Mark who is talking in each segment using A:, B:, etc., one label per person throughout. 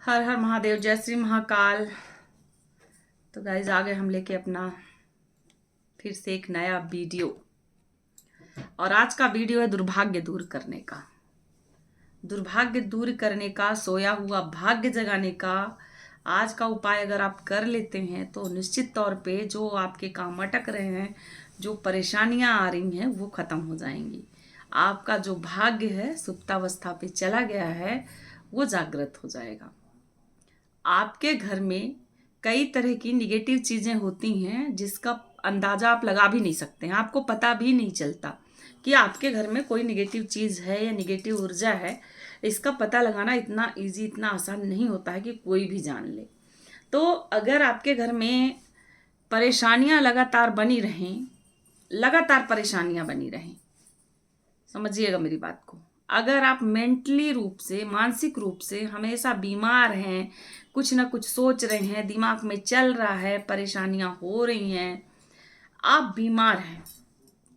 A: हर हर महादेव, जय श्री महाकाल। तो गाइज आ गए हम लेके अपना फिर से एक नया वीडियो। और आज का वीडियो है दुर्भाग्य दूर करने का। दुर्भाग्य दूर करने का, सोया हुआ भाग्य जगाने का आज का उपाय अगर आप कर लेते हैं तो निश्चित तौर पे जो आपके काम अटक रहे हैं, जो परेशानियां आ रही हैं, वो खत्म हो जाएंगी। आपका जो भाग्य है सुप्तावस्था पे चला गया है वो जागृत हो जाएगा। आपके घर में कई तरह की निगेटिव चीज़ें होती हैं जिसका अंदाज़ा आप लगा भी नहीं सकते हैं। आपको पता भी नहीं चलता कि आपके घर में कोई निगेटिव चीज़ है या निगेटिव ऊर्जा है। इसका पता लगाना इतना इजी, इतना आसान नहीं होता है कि कोई भी जान ले। तो अगर आपके घर में परेशानियां लगातार बनी रहें, लगातार परेशानियां बनी रहें, समझिएगा मेरी बात को। अगर आप मेंटली रूप से, मानसिक रूप से हमेशा बीमार हैं, कुछ ना कुछ सोच रहे हैं, दिमाग में चल रहा है, परेशानियां हो रही हैं, आप बीमार हैं,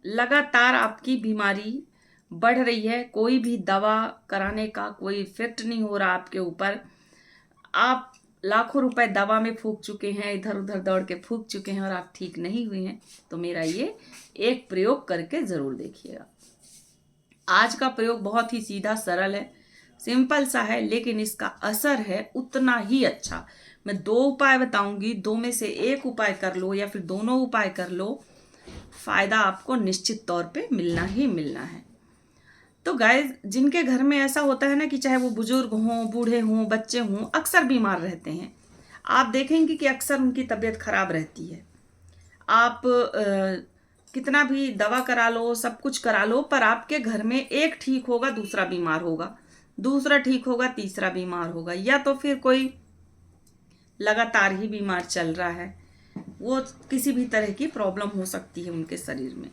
A: लगातार आपकी बीमारी बढ़ रही है, कोई भी दवा कराने का कोई इफेक्ट नहीं हो रहा आपके ऊपर, आप लाखों रुपए दवा में फूंक चुके हैं, इधर उधर दौड़ के फूंक चुके हैं और आप ठीक नहीं हुए हैं, तो मेरा ये एक प्रयोग करके ज़रूर देखिएगा। आज का प्रयोग बहुत ही सीधा सरल है, सिंपल सा है, लेकिन इसका असर है उतना ही अच्छा। मैं 2 उपाय बताऊंगी, 2 में से एक उपाय कर लो या फिर दोनों उपाय कर लो, फायदा आपको निश्चित तौर पे मिलना ही मिलना है। तो गाइस, जिनके घर में ऐसा होता है ना कि चाहे वो बुजुर्ग हों, बूढ़े हों, बच्चे हों, अक्सर बीमार रहते हैं, आप देखेंगे कि अक्सर उनकी तबीयत खराब रहती है। आप कितना भी दवा करा लो, सब कुछ करा लो, पर आपके घर में एक ठीक होगा, दूसरा बीमार होगा, दूसरा ठीक होगा, तीसरा बीमार होगा, या तो फिर कोई लगातार ही बीमार चल रहा है, वो किसी भी तरह की प्रॉब्लम हो सकती है उनके शरीर में।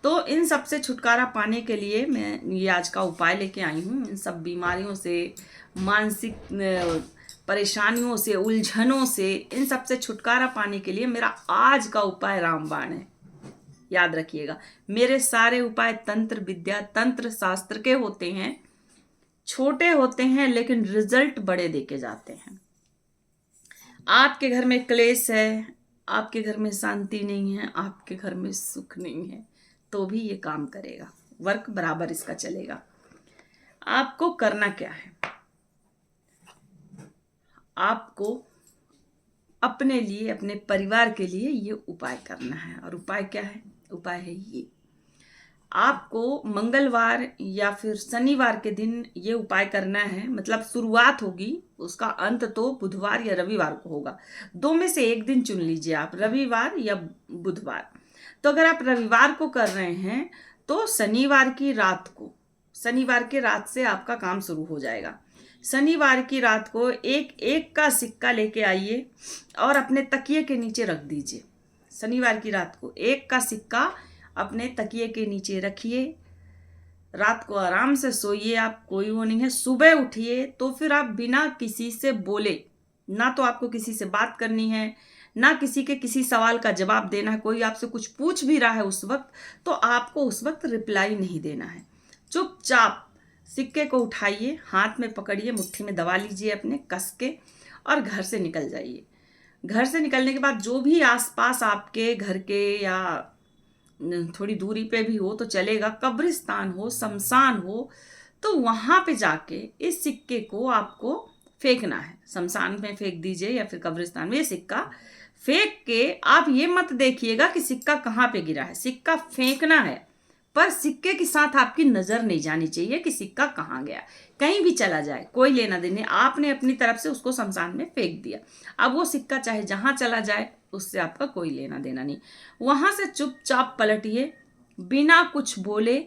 A: तो इन सब से छुटकारा पाने के लिए मैं ये आज का उपाय लेके आई हूँ। इन सब बीमारियों से, मानसिक परेशानियों से, उलझनों से, इन सब से छुटकारा पाने के लिए मेरा आज का उपाय रामबाण है। याद रखिएगा, मेरे सारे उपाय तंत्र विद्या, तंत्र शास्त्र के होते हैं, छोटे होते हैं लेकिन रिजल्ट बड़े देके जाते हैं। आपके घर में क्लेश है, आपके घर में शांति नहीं है, आपके घर में सुख नहीं है, तो भी ये काम करेगा, वर्क बराबर इसका चलेगा। आपको करना क्या है, आपको अपने लिए, अपने परिवार के लिए ये उपाय करना है। और उपाय क्या है? उपाय है ये, आपको मंगलवार या फिर शनिवार के दिन ये उपाय करना है। मतलब शुरुआत होगी, उसका अंत तो बुधवार या रविवार को होगा, 2 में से एक दिन चुन लीजिए आप, रविवार या बुधवार। तो अगर आप रविवार को कर रहे हैं तो शनिवार की रात को, शनिवार की रात से आपका काम शुरू हो जाएगा। शनिवार की रात को एक का सिक्का लेके आइए और अपने तकिए के नीचे रख दीजिए। शनिवार की रात को 1 का सिक्का अपने तकिए के नीचे रखिए, रात को आराम से सोइए आप, कोई वो नहीं है। सुबह उठिए तो फिर आप बिना किसी से बोले, ना तो आपको किसी से बात करनी है, ना किसी के किसी सवाल का जवाब देना है। कोई आपसे कुछ पूछ भी रहा है उस वक्त, तो आपको उस वक्त रिप्लाई नहीं देना है। चुपचाप सिक्के को उठाइए, हाथ में पकड़िए, मुट्ठी में दबा लीजिए अपने कस के, और घर से निकल जाइए। घर से निकलने के बाद जो भी आसपास आपके घर के या थोड़ी दूरी पे भी हो तो चलेगा, कब्रिस्तान हो, शमशान हो, तो वहाँ पे जाके इस सिक्के को आपको फेंकना है। शमशान में फेंक दीजिए या फिर कब्रिस्तान में। ये सिक्का फेंक के आप ये मत देखिएगा कि सिक्का कहाँ पे गिरा है, सिक्का फेंकना है, पर सिक्के के साथ आपकी नज़र नहीं जानी चाहिए कि सिक्का कहाँ गया। कहीं भी चला जाए, कोई लेना देने, आपने अपनी तरफ से उसको शमशान में फेंक दिया। अब वो सिक्का चाहे जहाँ चला जाए, उससे आपका कोई लेना देना नहीं। वहाँ से चुपचाप पलटिए, बिना कुछ बोले,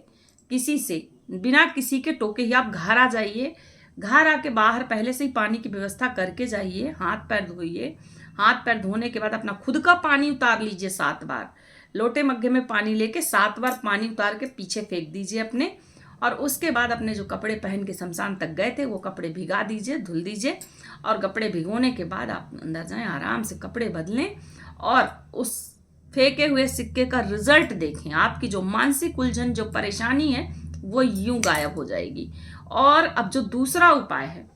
A: किसी से, बिना किसी के टोके ही आप घर आ जाइए। घर आके बाहर पहले से ही पानी की व्यवस्था करके जाइए, हाथ पैर धोइए। हाथ पैर धोने के बाद अपना खुद का पानी उतार लीजिए 7 बार। लोटे मग्गे में पानी लेके 7 बार पानी उतार के पीछे फेंक दीजिए अपने, और उसके बाद अपने जो कपड़े पहन के शमशान तक गए थे वो कपड़े भिगा दीजिए, धुल दीजिए। और कपड़े भिगोने के बाद आप अंदर जाएं, आराम से कपड़े बदलें और उस फेंके हुए सिक्के का रिजल्ट देखें। आपकी जो मानसिक उलझन, जो परेशानी है, वो यूं गायब हो जाएगी। और अब जो दूसरा उपाय है,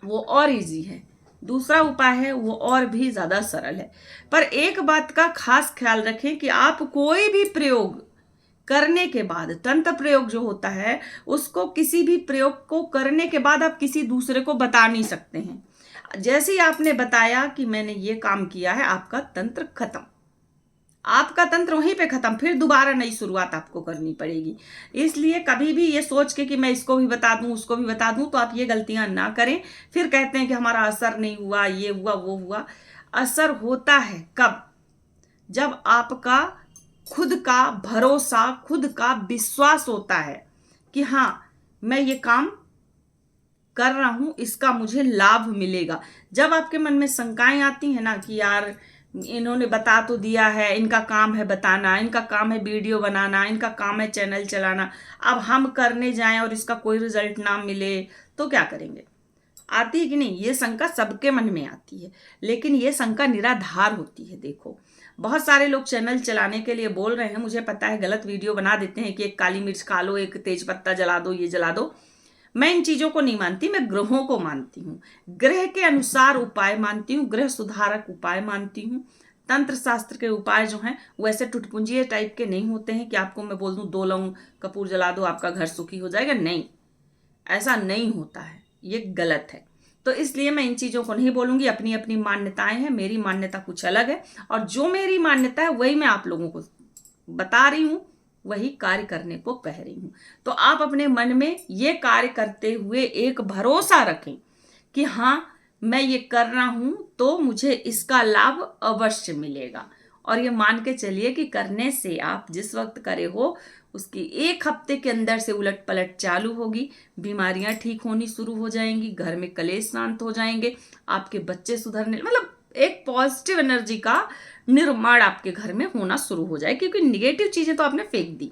A: वो और इजी है, दूसरा उपाय है वो और भी ज्यादा सरल है। पर एक बात का खास ख्याल रखें कि आप कोई भी प्रयोग करने के बाद, तंत्र प्रयोग जो होता है उसको, किसी भी प्रयोग को करने के बाद आप किसी दूसरे को बता नहीं सकते हैं। जैसे ही आपने बताया कि मैंने ये काम किया है, आपका तंत्र खत्म, आपका तंत्र वहीं पे खत्म, फिर दोबारा नई शुरुआत आपको करनी पड़ेगी। इसलिए कभी भी ये सोच के कि मैं इसको भी बता दूं उसको भी बता दूं, तो आप ये गलतियां ना करें। फिर कहते हैं कि हमारा असर नहीं हुआ, ये हुआ वो हुआ। असर होता है कब? जब आपका खुद का भरोसा, खुद का विश्वास होता है कि हाँ मैं ये काम कर रहा हूं, इसका मुझे लाभ मिलेगा। जब आपके मन में शंकाएं आती हैं ना कि यार इन्होंने बता तो दिया है, इनका काम है बताना, इनका काम है वीडियो बनाना, इनका काम है चैनल चलाना, अब हम करने जाएं और इसका कोई रिजल्ट ना मिले तो क्या करेंगे? आती है कि नहीं? ये शंका सबके मन में आती है, लेकिन ये शंका निराधार होती है। देखो, बहुत सारे लोग चैनल चलाने के लिए बोल रहे हैं, मुझे पता है गलत वीडियो बना देते हैं कि एक काली मिर्च खा लो, एक तेज पत्ता जला दो, ये जला दो। मैं इन चीजों को नहीं मानती, मैं ग्रहों को मानती हूँ, ग्रह के अनुसार उपाय मानती हूँ, ग्रह सुधारक उपाय मानती हूँ। तंत्र शास्त्र के उपाय जो हैं वो ऐसे टुटपुंजिए टाइप के नहीं होते हैं कि आपको मैं बोल दूं 2 लौंग कपूर जला दो आपका घर सुखी हो जाएगा। नहीं, ऐसा नहीं होता है, ये गलत है। तो इसलिए मैं इन चीजों को नहीं बोलूंगी। अपनी अपनी मान्यताएं हैं, मेरी मान्यता कुछ अलग है, और जो मेरी मान्यता है वही मैं आप लोगों को बता रही हूं, वही कार्य करने को कह रही हूं। तो आप अपने मन में ये कार्य करते हुए एक भरोसा रखें कि हाँ मैं ये कर रहा हूं तो मुझे इसका लाभ अवश्य मिलेगा। और ये मान के चलिए कि करने से आप जिस वक्त करे हो उसकी 1 हफ्ते के अंदर से उलट पलट चालू होगी, बीमारियां ठीक होनी शुरू हो जाएंगी, घर में कलेश शांत हो जाएंगे, आपके बच्चे सुधरने, मतलब एक पॉजिटिव एनर्जी का निर्माण आपके घर में होना शुरू हो जाए। क्योंकि निगेटिव चीजें तो आपने फेंक दी,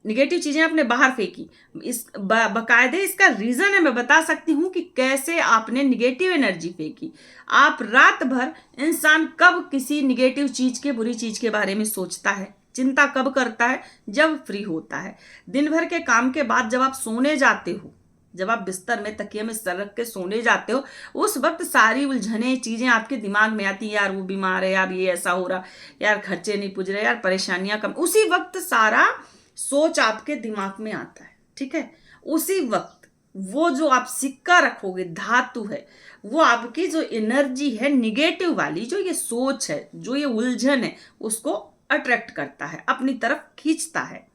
A: निगेटिव चीजें आपने बाहर फेंकी। इस बकायदे इसका रीजन है, मैं बता सकती हूं कि कैसे आपने निगेटिव एनर्जी फेंकी। आप रात भर, इंसान कब किसी निगेटिव चीज के, बुरी चीज के बारे में सोचता है, चिंता कब करता है? जब फ्री होता है। दिन भर के काम के बाद जब आप सोने जाते हो, जब आप बिस्तर में तकिए में सर रख के सोने जाते हो, उस वक्त सारी उलझने चीजें आपके दिमाग में आती है। यार वो बीमार है, यार ये ऐसा हो रहा, यार खर्चे नहीं पुज रहे, यार परेशानियां कम, उसी वक्त सारा सोच आपके दिमाग में आता है। ठीक है, उसी वक्त वो जो आप सिक्का रखोगे, धातु है, वो आपकी जो एनर्जी है निगेटिव वाली, जो ये सोच है, जो ये उलझन है, उसको अट्रैक्ट करता है, अपनी तरफ खींचता है।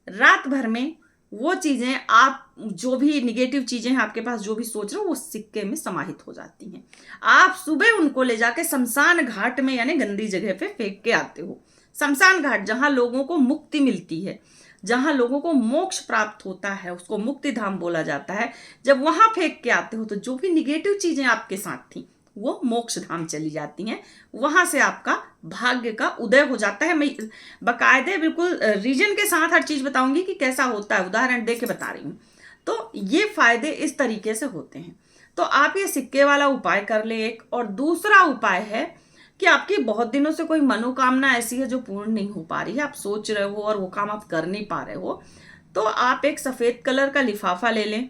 A: रात भर में वो चीजें, आप जो भी निगेटिव चीजें हैं आपके पास, जो भी सोच रहे हो, वो सिक्के में समाहित हो जाती हैं। आप सुबह उनको ले जाके शमशान घाट में, यानी गंदी जगह पे फेंक के आते हो। शमशान घाट जहां लोगों को मुक्ति मिलती है, जहां लोगों को मोक्ष प्राप्त होता है, उसको मुक्ति धाम बोला जाता है। जब वहां फेंक के आते हो तो जो भी निगेटिव चीजें आपके साथ थी वो मोक्ष धाम चली जाती हैं, वहां से आपका भाग्य का उदय हो जाता है। मैं बकायदे बिल्कुल रीजन के साथ हर चीज बताऊंगी कि कैसा होता है, उदाहरण दे के बता रही हूं। तो ये फायदे इस तरीके से होते हैं। तो आप ये सिक्के वाला उपाय कर ले एक। और दूसरा उपाय है कि आपकी बहुत दिनों से कोई मनोकामना ऐसी है जो पूर्ण नहीं हो पा रही है, आप सोच रहे हो और वो काम आप कर नहीं पा रहे हो, तो आप एक सफेद कलर का लिफाफा ले लें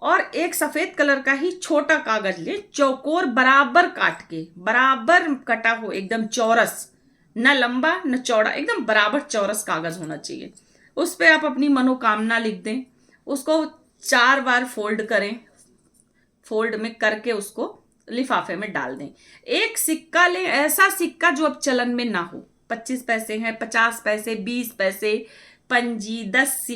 A: और एक सफेद कलर का ही छोटा कागज ले, चौकोर बराबर काट के, बराबर कटा हो, एकदम चौरस, न लंबा न चौड़ा, एकदम बराबर चौरस कागज होना चाहिए। उस पे आप अपनी मनोकामना लिख दें, उसको 4 बार फोल्ड करें, फोल्ड में करके उसको लिफाफे में डाल दें। एक सिक्का लें, ऐसा सिक्का जो अब चलन में ना हो, 25 पैसे हैं, 50 पैसे, 20 पैसे, पंजी, 10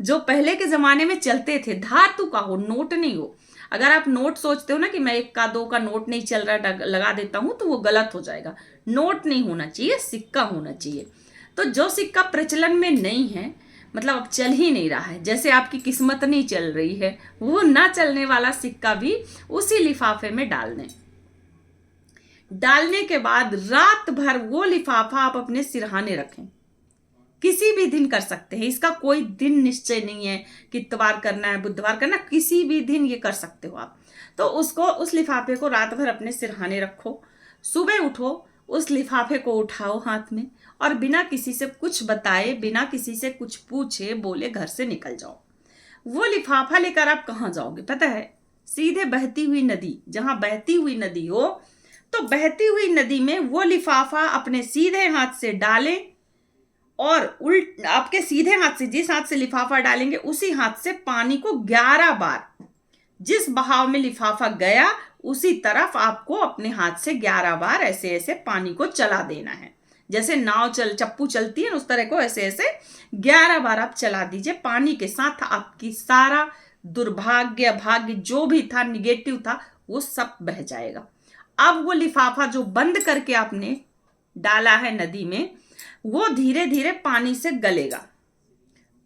A: जो पहले के जमाने में चलते थे, धातु का हो, नोट नहीं हो। अगर आप नोट सोचते हो ना कि मैं 1 का 2 का नोट नहीं चल रहा, लगा देता हूं, तो वो गलत हो जाएगा। नोट नहीं होना चाहिए, सिक्का होना चाहिए। तो जो सिक्का प्रचलन में नहीं है, मतलब अब चल ही नहीं रहा है, जैसे आपकी किस्मत नहीं चल रही है, वो ना चलने वाला सिक्का भी उसी लिफाफे में डाल दें। डालने के बाद रात भर वो लिफाफा आप अपने सिरहाने रखें। किसी भी दिन कर सकते हैं, इसका कोई दिन निश्चय नहीं है कि इतवार करना है, बुधवार करना, किसी भी दिन ये कर सकते हो आप। तो उसको, उस लिफाफे को रात भर अपने सिरहाने रखो, सुबह उठो, उस लिफाफे को उठाओ हाथ में और बिना किसी से कुछ बताए, बिना किसी से कुछ पूछे बोले घर से निकल जाओ। वो लिफाफा लेकर आप कहाँ जाओगे पता है? सीधे बहती हुई नदी, जहां बहती हुई नदी हो तो बहती हुई नदी में वो लिफाफा अपने सीधे हाथ से डालें और उल्ट आपके सीधे हाथ से, जिस हाथ से लिफाफा डालेंगे उसी हाथ से पानी को 11 बार, जिस बहाव में लिफाफा गया उसी तरफ आपको अपने हाथ से 11 बार ऐसे ऐसे पानी को चला देना है। जैसे नाव चप्पू चलती है उस तरह को ऐसे ऐसे 11 बार आप चला दीजिए। पानी के साथ आपकी सारा दुर्भाग्य, भाग्य जो भी था, निगेटिव था, वो सब बह जाएगा। अब वो लिफाफा जो बंद करके आपने डाला है नदी में, वो धीरे धीरे पानी से गलेगा।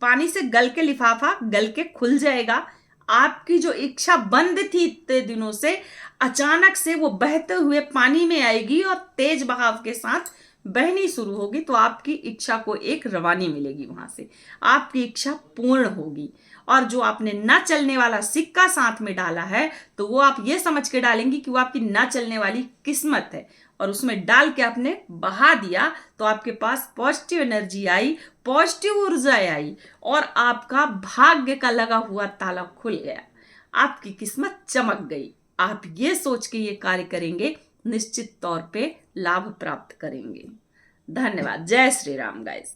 A: पानी से गल के लिफाफा गल के खुल जाएगा। आपकी जो इच्छा बंद थी इतने दिनों से, अचानक से वो बहते हुए पानी में आएगी और तेज बहाव के साथ बहनी शुरू होगी। तो आपकी इच्छा को एक रवानी मिलेगी, वहां से आपकी इच्छा पूर्ण होगी। और जो आपने ना चलने वाला सिक्का साथ में डाला है, तो वो आप ये समझ के डालेंगी कि वो आपकी ना चलने वाली किस्मत है, और उसमें डाल के आपने बहा दिया तो आपके पास पॉजिटिव एनर्जी आई, पॉजिटिव ऊर्जा आई, और आपका भाग्य का लगा हुआ ताला खुल गया, आपकी किस्मत चमक गई। आप ये सोच के ये कार्य करेंगे, निश्चित तौर पे लाभ प्राप्त करेंगे। धन्यवाद। जय श्री राम गाइस।